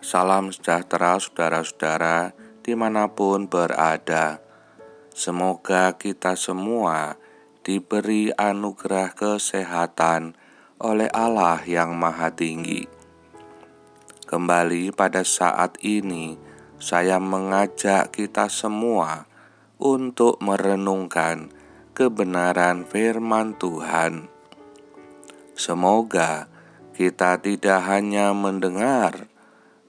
Salam sejahtera saudara-saudara dimanapun berada. Semoga kita semua diberi anugerah kesehatan oleh Allah yang Maha Tinggi. Kembali pada saat ini, saya mengajak kita semua untuk merenungkan kebenaran firman Tuhan. Semoga kita tidak hanya mendengar,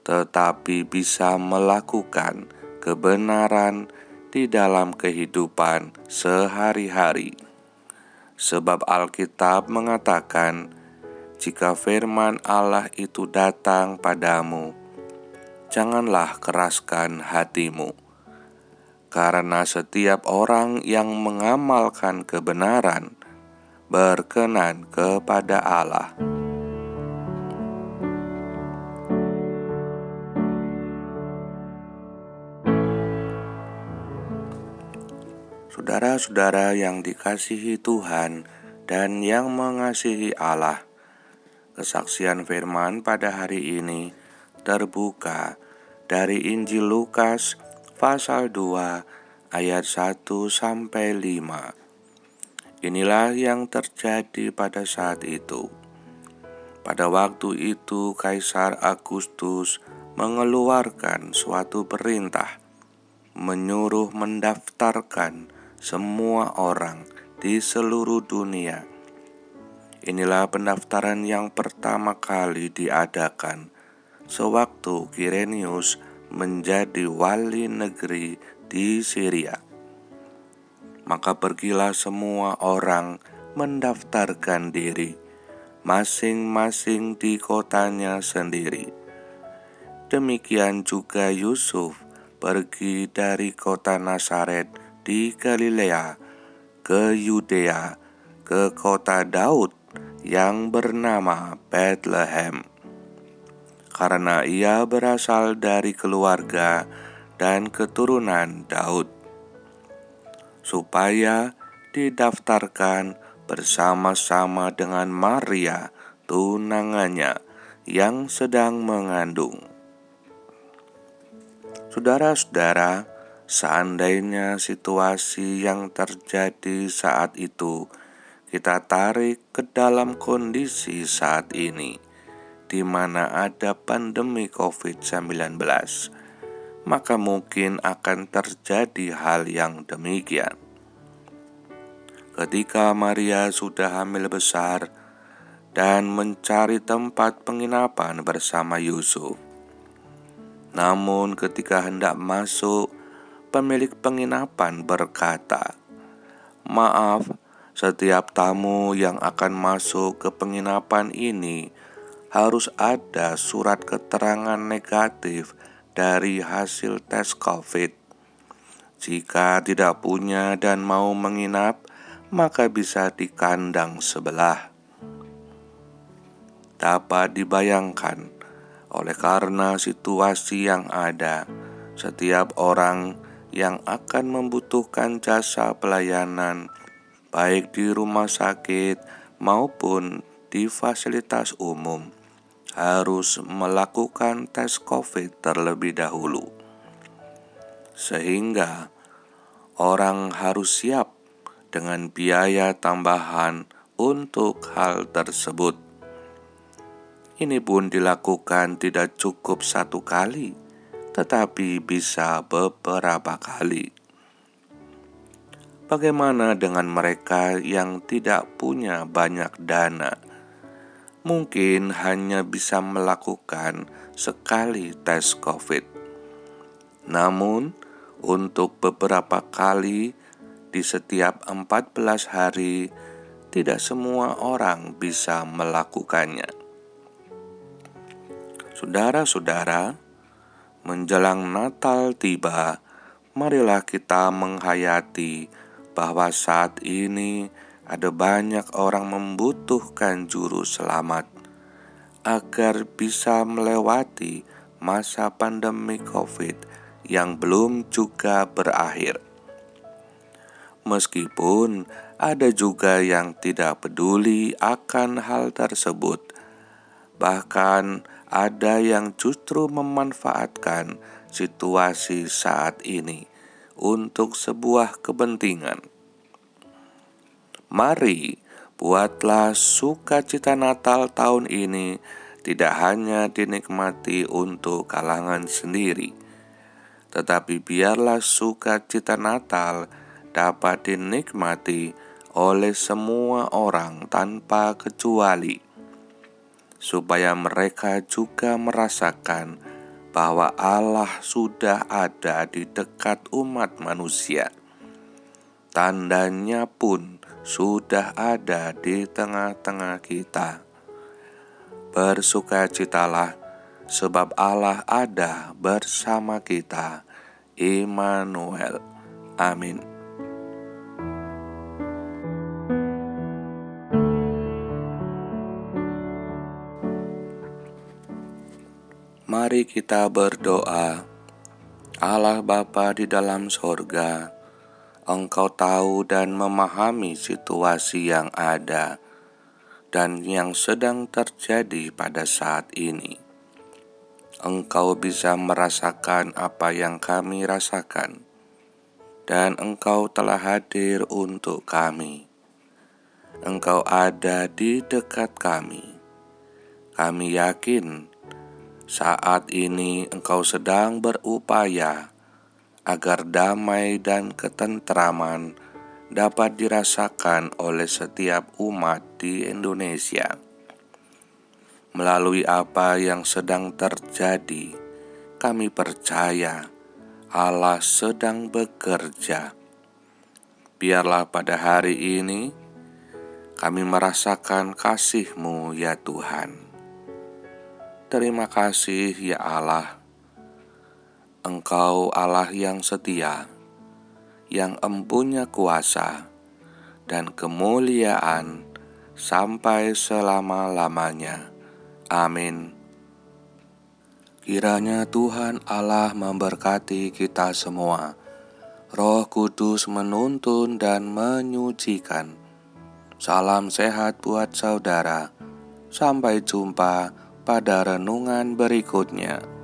tetapi bisa melakukan kebenaran di dalam kehidupan sehari-hari. Sebab Alkitab mengatakan, jika firman Allah itu datang padamu, janganlah keraskan hatimu. Karena setiap orang yang mengamalkan kebenaran berkenan kepada Allah. Saudara-saudara yang dikasihi Tuhan dan yang mengasihi Allah, kesaksian firman pada hari ini terbuka dari Injil Lukas pasal 2 ayat 1-5. Inilah yang terjadi pada saat itu. Pada waktu itu Kaisar Agustus mengeluarkan suatu perintah menyuruh mendaftarkan semua orang di seluruh dunia. Inilah pendaftaran yang pertama kali diadakan sewaktu Kirenius menjadi wali negeri di Syria. Maka pergilah semua orang mendaftarkan diri, masing-masing di kotanya sendiri. Demikian juga Yusuf pergi dari kota Nazaret di Galilea ke Yudea, ke kota Daud yang bernama Bethlehem, karena ia berasal dari keluarga dan keturunan Daud, supaya didaftarkan bersama-sama dengan Maria, tunangannya, yang sedang mengandung. Saudara-saudara, seandainya situasi yang terjadi saat itu kita tarik ke dalam kondisi saat ini, di mana ada pandemi COVID-19, maka mungkin akan terjadi hal yang demikian. Ketika Maria sudah hamil besar dan mencari tempat penginapan bersama Yusuf, namun ketika hendak masuk, pemilik penginapan berkata, "Maaf, setiap tamu yang akan masuk ke penginapan ini harus ada surat keterangan negatif dari hasil tes COVID. Jika tidak punya dan mau menginap, maka bisa di kandang sebelah." Dapat dibayangkan, oleh karena situasi yang ada, setiap orang yang akan membutuhkan jasa pelayanan, baik di rumah sakit maupun di fasilitas umum, harus melakukan tes COVID terlebih dahulu. Sehingga orang harus siap dengan biaya tambahan untuk hal tersebut. Ini pun dilakukan tidak cukup satu kali, tetapi bisa beberapa kali. Bagaimana dengan mereka yang tidak punya banyak dana? Mungkin hanya bisa melakukan sekali tes COVID. Namun, untuk beberapa kali di setiap 14 hari, tidak semua orang bisa melakukannya. Saudara-saudara, menjelang Natal tiba, marilah kita menghayati bahwa saat ini ada banyak orang membutuhkan juru selamat agar bisa melewati masa pandemi COVID yang belum juga berakhir. Meskipun ada juga yang tidak peduli akan hal tersebut, bahkan ada yang justru memanfaatkan situasi saat ini untuk sebuah kepentingan. Mari buatlah sukacita Natal tahun ini tidak hanya dinikmati untuk kalangan sendiri, tetapi biarlah sukacita Natal dapat dinikmati oleh semua orang tanpa kecuali, supaya mereka juga merasakan bahwa Allah sudah ada di dekat umat manusia. Tandanya pun sudah ada di tengah-tengah kita. Bersukacitalah, sebab Allah ada bersama kita. Immanuel. Amin. Mari kita berdoa. Allah Bapa di dalam sorga, Engkau tahu dan memahami situasi yang ada dan yang sedang terjadi pada saat ini. Engkau bisa merasakan apa yang kami rasakan, dan Engkau telah hadir untuk kami. Engkau ada di dekat kami. Kami yakin saat ini Engkau sedang berupaya agar damai dan ketentraman dapat dirasakan oleh setiap umat di Indonesia. Melalui apa yang sedang terjadi, kami percaya Allah sedang bekerja. Biarlah pada hari ini kami merasakan kasih-Mu ya Tuhan. Terima kasih ya Allah. Engkau Allah yang setia, yang empunya kuasa dan kemuliaan sampai selama-lamanya. Amin. Kiranya Tuhan Allah memberkati kita semua. Roh Kudus menuntun dan menyucikan. Salam sehat buat saudara. Sampai jumpa pada renungan berikutnya.